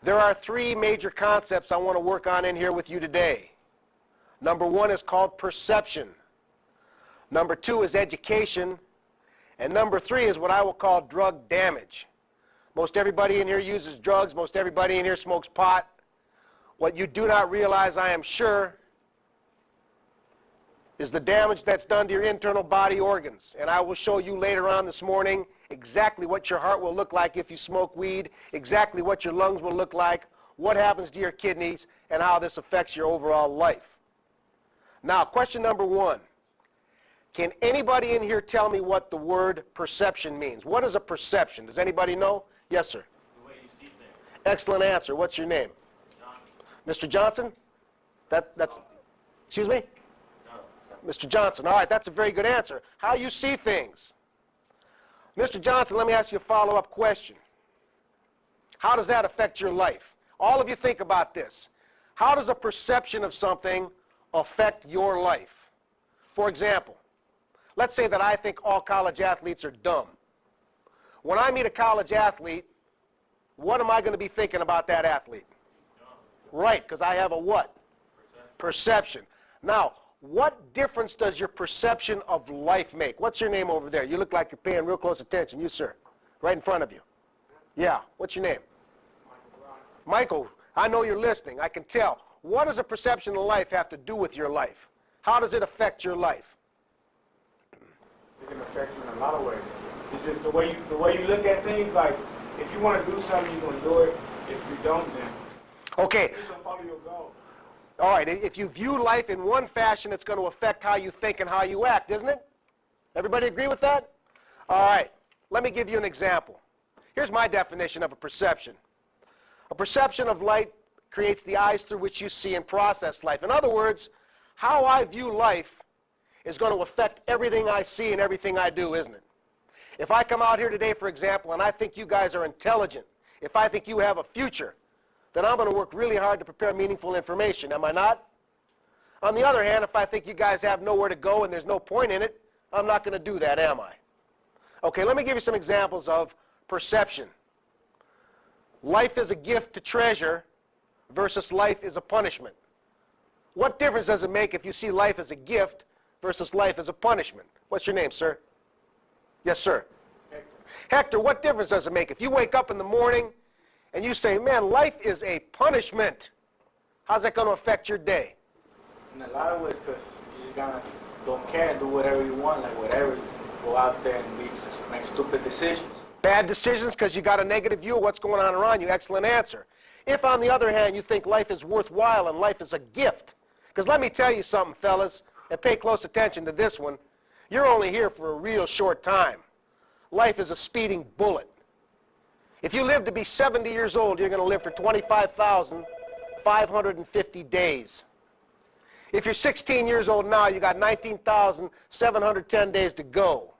There are three major concepts I want to work on in here with you today. Number one is called perception. Number two is education. And number three is what I will call drug damage. Most everybody in here uses drugs. Most everybody in here smokes pot. What you do not realize, I am sure, is the damage that's done to your internal body organs. And I will show you later on this morning exactly what your heart will look like if you smoke weed, exactly what your lungs will look like, what happens to your kidneys, and how this affects your overall life. Now, question number one. Can anybody in here tell me what the word perception means? What is a perception? Does anybody know? Yes, sir. The way you see things. Excellent answer. What's your name? Johnson. Mr. Johnson? That's, excuse me? Mr. Johnson. All right, that's a very good answer. How you see things. Mr. Johnson, let me ask you a follow-up question. How does that affect your life? All of you think about this. How does a perception of something affect your life? For example, let's say that I think all college athletes are dumb. When I meet a college athlete, what am I going to be thinking about that athlete? Right, because I have a what? Perception. Now, what difference does your perception of life make? What's your name over there? You look like you're paying real close attention. You, sir. Right in front of you. Yeah. What's your name? Michael. I know you're listening. I can tell. What does a perception of life have to do with your life? How does it affect your life? It can affect you in a lot of ways. It's just the way you look at things. Like, if you want to do something, you're going to do it. If you don't, then okay. you're going to follow your goal. All right, if you view life in one fashion, it's going to affect how you think and how you act, isn't it? Everybody agree with that? All right, let me give you an example. Here's my definition of a perception. A perception of light creates the eyes through which you see and process life. In other words, how I view life is going to affect everything I see and everything I do, isn't it? If I come out here today, for example, and I think you guys are intelligent, if I think you have a future, then I'm going to work really hard to prepare meaningful information, am I not? On the other hand, if I think you guys have nowhere to go and there's no point in it, I'm not going to do that, am I? Okay, let me give you some examples of perception. Life is a gift to treasure versus life is a punishment. What difference does it make if you see life as a gift versus life as a punishment? What's your name, sir? Yes, sir. Hector. Hector, what difference does it make if you wake up in the morning and you say, man, life is a punishment? How's that going to affect your day? In a lot of ways, because you just kind of don't care and do whatever you want, like whatever. Go out there and make stupid decisions. Bad decisions because you got a negative view of what's going on around you. Excellent answer. If, on the other hand, you think life is worthwhile and life is a gift, because let me tell you something, fellas, and pay close attention to this one. You're only here for a real short time. Life is a speeding bullet. If you live to be 70 years old, you're going to live for 25,550 days. If you're 16 years old now, you got 19,710 days to go,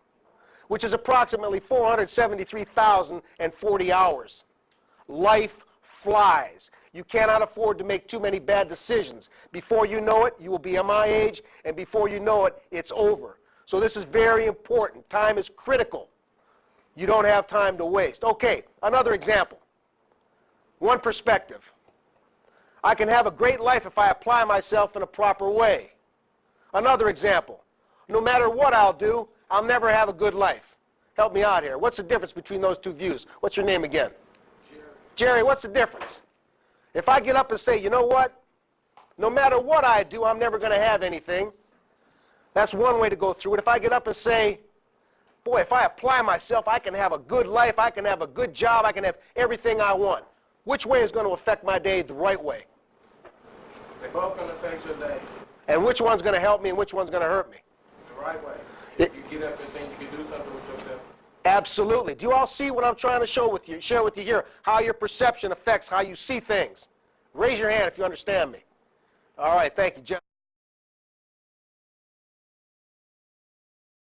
which is approximately 473,040 hours. Life flies. You cannot afford to make too many bad decisions. Before you know it, you will be at my age, and before you know it, it's over. So this is very important. Time is critical. You don't have time to waste. Okay, another example. One perspective. I can have a great life if I apply myself in a proper way. Another example. No matter what I'll do, I'll never have a good life. Help me out here. What's the difference between those two views? What's your name again? Jerry. Jerry, what's the difference? If I get up and say, you know what? No matter what I do, I'm never going to have anything. That's one way to go through it. If I get up and say, boy, if I apply myself, I can have a good life, I can have a good job, I can have everything I want. Which way is going to affect my day the right way? They both going to affect your day. And which one's going to help me and which one's going to hurt me? The right way. If you get up and think you can do something with yourself. Absolutely. Do you all see what I'm trying to share with you here? How your perception affects how you see things. Raise your hand if you understand me. All right, thank you, Jeff.